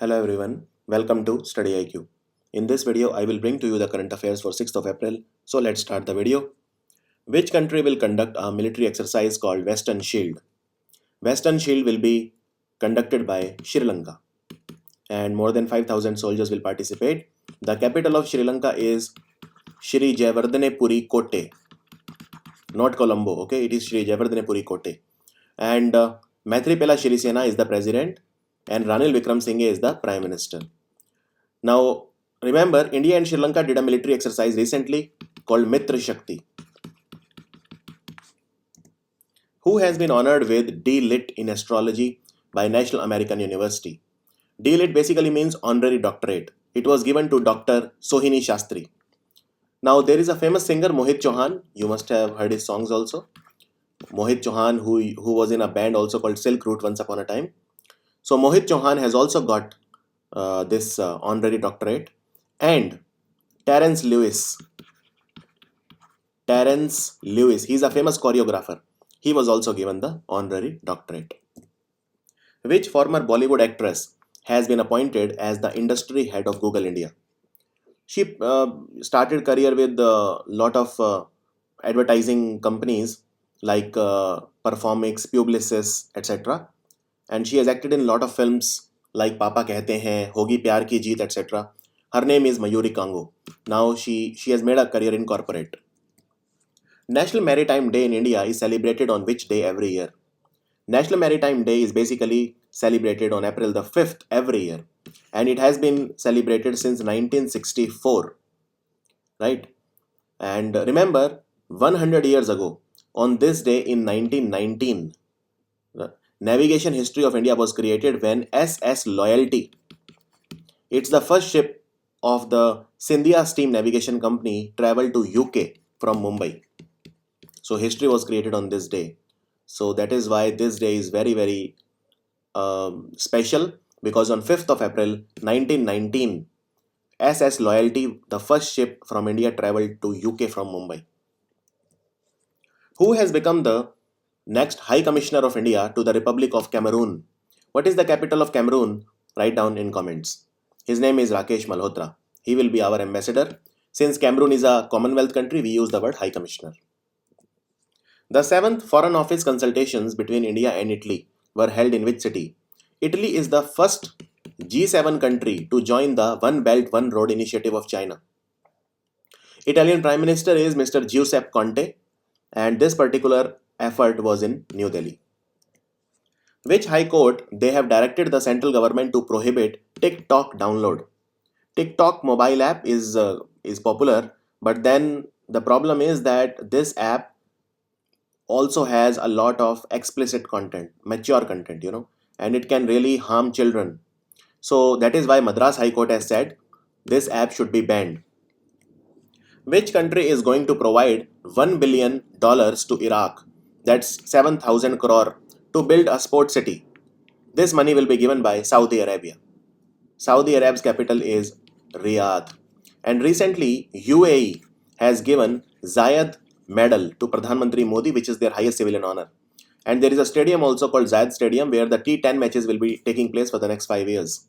Hello everyone, welcome to Study IQ. In this video, I will bring to you the current affairs for 6th of April. So let's start the video. Which country will conduct a military exercise called Western Shield? Western Shield will be conducted by Sri Lanka and more than 5,000 soldiers will participate. The capital of Sri Lanka is Shri Jayawardene Kotte, not Colombo, okay? It is Shri Jayawardene Kotte. And Maithripala Sirisena is the president and Ranil Wickremesinghe is the prime minister. Now, remember, India and Sri Lanka did a military exercise recently called Mitra Shakti. Who has been honored with D.Lit in astrology by National American University? D.Lit basically means honorary doctorate. It was given to Dr. Sohini Shastri. Now, there is a famous singer, Mohit Chauhan. You must have heard his songs also. Mohit Chauhan, who was in a band also called Silk Route once upon a time. So, Mohit Chauhan has also got this honorary doctorate. And Terence Lewis, he's a famous choreographer. He was also given the honorary doctorate. Which former Bollywood actress has been appointed as the industry head of Google India? She started career with a lot of advertising companies like Performix, Publicis, etc. And she has acted in a lot of films like Papa Kehte Hain, Hogi Pyar Ki Jeet, etc. Her name is Mayuri Kango. Now she has made a career in corporate. National Maritime Day in India is celebrated on which day every year? National Maritime Day is basically celebrated on April the 5th every year, and it has been celebrated since 1964, right? And remember, 100 years ago, on this day in 1919, the navigation history of India was created when SS Loyalty, it's the first ship of the Scindia Steam Navigation Company, traveled to UK from Mumbai. So history was created on this day. So that is why this day is very, very special, because on 5th of April 1919, SS Loyalty, the first ship from India, traveled to UK from Mumbai. Who has become the next High Commissioner of India to the Republic of Cameroon? What is the capital of Cameroon? Write down in comments. His name is Rakesh Malhotra. He will be our ambassador. Since Cameroon is a Commonwealth country, we use the word High Commissioner. The 7th Foreign Office consultations between India and Italy were held in which city? Italy is the first G7 country to join the One Belt One Road initiative of China. Italian Prime Minister is Mr. Giuseppe Conte, and this particular effort was in New Delhi. Which High Court they have directed the central government to prohibit TikTok download? TikTok mobile app is popular, but then the problem is that this app also has a lot of explicit content, mature content, and it can really harm children. So that is why Madras High Court has said this app should be banned. Which country is going to provide $1 billion to Iraq, that's 7,000 crore, to build a sport city? This money will be given by Saudi Arabia. Saudi Arabia's capital is Riyadh. And recently, UAE has given Zayed Medal to Pradhan Mantri Modi, which is their highest civilian honor. And there is a stadium also called Zayed Stadium where the T10 matches will be taking place for the next 5 years.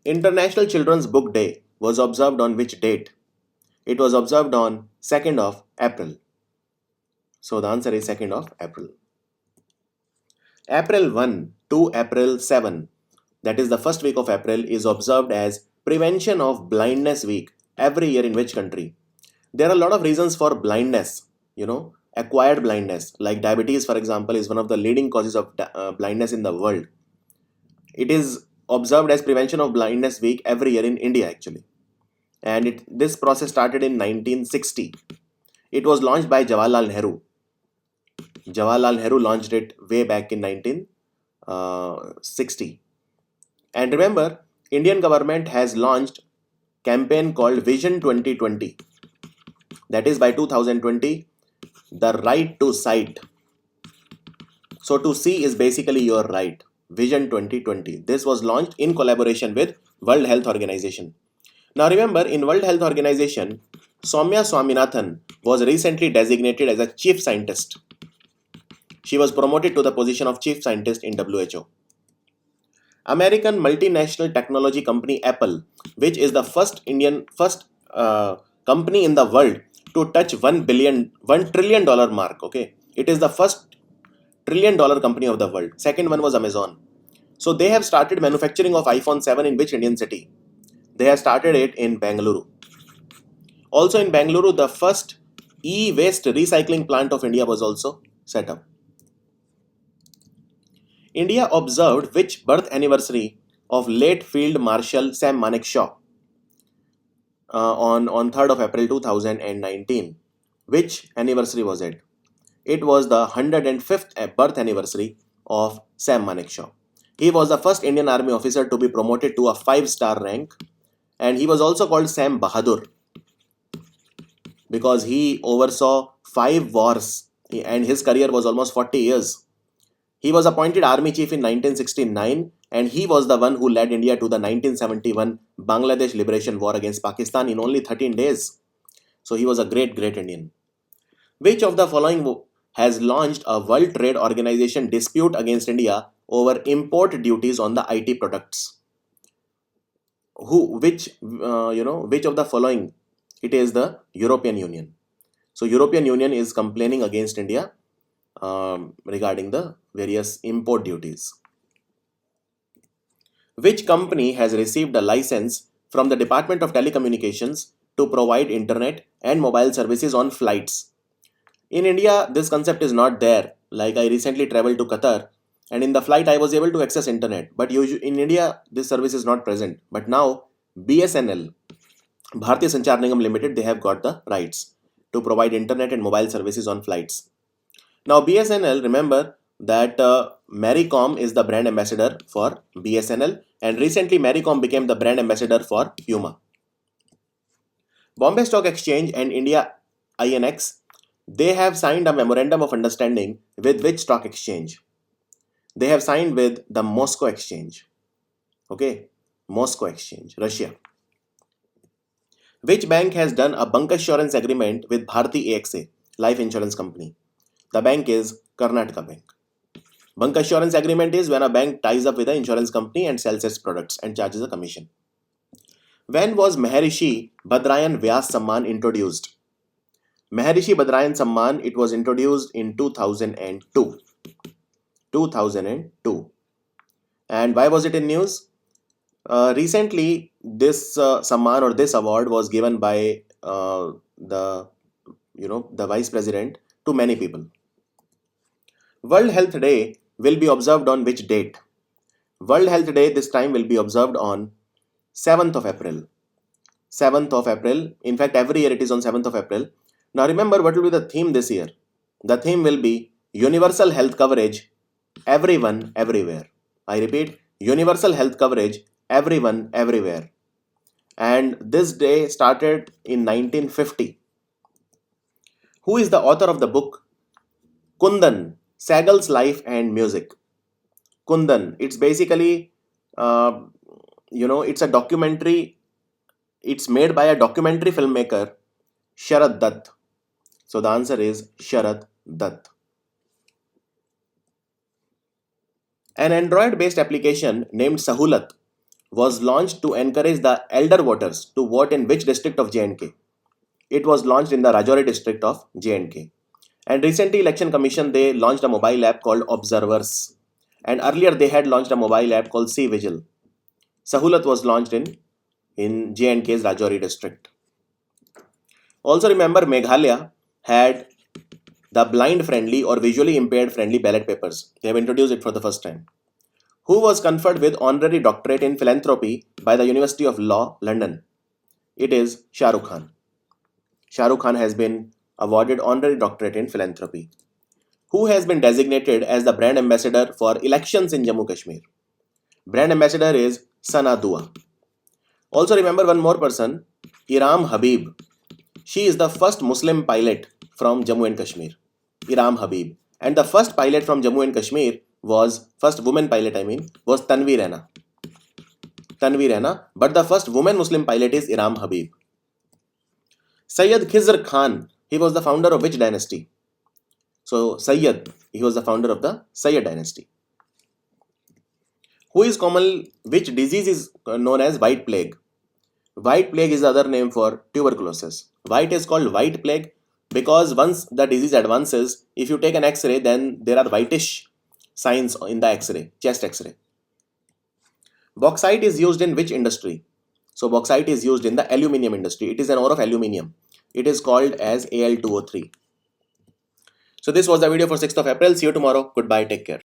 International Children's Book Day was observed on which date? It was observed on 2nd of April. So the answer is 2nd of April. April 1 to April 7, that is the first week of April, is observed as Prevention of Blindness Week every year in which country? There are a lot of reasons for blindness, acquired blindness, like diabetes, for example, is one of the leading causes of blindness in the world. It is observed as Prevention of Blindness Week every year in India, actually. And this process started in 1960. It was launched by Jawaharlal Nehru. Jawaharlal Nehru launched it way back in 1960. And remember, Indian government has launched campaign called Vision 2020. That is by 2020, the right to sight. So to see is basically your right. Vision 2020. This was launched in collaboration with World Health Organization. Now remember, in World Health Organization, Soumya Swaminathan was recently designated as a chief scientist. She was promoted to the position of chief scientist in WHO. American multinational technology company Apple, which is the first company in the world to touch $1 trillion mark. Okay, it is the first $1 trillion company of the world. Second one was Amazon. So they have started manufacturing of iPhone 7 in which Indian city? They have started it in Bangalore. Also in Bangalore, the first e-waste recycling plant of India was also set up. India observed which birth anniversary of late Field Marshal Sam Manekshaw on 3rd of April 2019. Which anniversary was it? It was the 105th birth anniversary of Sam Manekshaw. He was the first Indian Army officer to be promoted to a 5-star rank, and he was also called Sam Bahadur because he oversaw 5 wars and his career was almost 40 years. He was appointed army chief in 1969 and he was the one who led India to the 1971 Bangladesh Liberation War against Pakistan in only 13 days. So he was a great Indian. Which of the following has launched a World Trade Organization dispute against India over import duties on the IT products? Which of the following? It is the European Union. So European Union is complaining against India regarding the various import duties. Which company has received a license from the Department of Telecommunications to provide internet and mobile services on flights? In India, this concept is not there. Like I recently traveled to Qatar and in the flight I was able to access internet. But in India, this service is not present. But now BSNL, Bharatiya Sanchar Nigam Limited, they have got the rights to provide internet and mobile services on flights. Now BSNL, remember that Maricom is the brand ambassador for BSNL and recently Maricom became the brand ambassador for Puma. Bombay Stock Exchange and India INX, they have signed a memorandum of understanding with which stock exchange? They have signed with the Moscow Exchange. Okay, Moscow Exchange, Russia. Which bank has done a bancassurance agreement with Bharti AXA, life insurance company? The bank is Karnataka Bank. Bancassurance agreement is when a bank ties up with an insurance company and sells its products and charges a commission. When was Maharishi Badrayan Vyas Samman introduced? Maharishi Badrayan Samman, it was introduced in 2002. 2002. And why was it in news? Recently, this Samman or this award was given by the Vice President to many people. World Health Day will be observed on which date? World Health Day this time will be observed on 7th of April. 7th of April. In fact, every year it is on 7th of April. Now remember what will be the theme this year. The theme will be Universal Health Coverage, Everyone, Everywhere. I repeat, Universal Health Coverage, Everyone, Everywhere. And this day started in 1950. Who is the author of the book Kundan, Sagal's Life and Music? Kundan, it's basically, it's a documentary. It's made by a documentary filmmaker, Sharad Dutt. So the answer is Sharad Dutt. An Android-based application named Sahulat was launched to encourage the elder voters to vote in which district of J&K? It was launched in the Rajouri district of J&K. And recently, Election Commission, they launched a mobile app called Observers. And earlier, they had launched a mobile app called C-Vigil. Sahulat was launched in J&K's Rajouri district. Also remember, Meghalaya had the blind-friendly or visually impaired-friendly ballot papers. They have introduced it for the first time. Who was conferred with honorary doctorate in philanthropy by the University of Law, London? It is Shah Rukh Khan. Shah Rukh Khan has been awarded honorary doctorate in philanthropy. Who has been designated as the brand ambassador for elections in Jammu Kashmir? Brand ambassador is Sana Dua. Also remember one more person, Iram Habib. She is the first Muslim pilot from Jammu and Kashmir. Iram Habib. And the first pilot from Jammu and Kashmir first woman pilot was Tanvi Raina. Tanvi Raina. But the first woman Muslim pilot is Iram Habib. Sayyid Khizr Khan, he was the founder of which dynasty? So Sayyid, he was the founder of the Sayyid dynasty. Which disease is known as white plague? White plague is the other name for tuberculosis. White is called white plague because once the disease advances, if you take an X-ray, then there are whitish signs in the X-ray, chest X-ray. Bauxite is used in which industry? So bauxite is used in the aluminium industry. It is an ore of aluminium. It is called as Al2O3. So this was the video for 6th of April. See you tomorrow. Goodbye. Take care.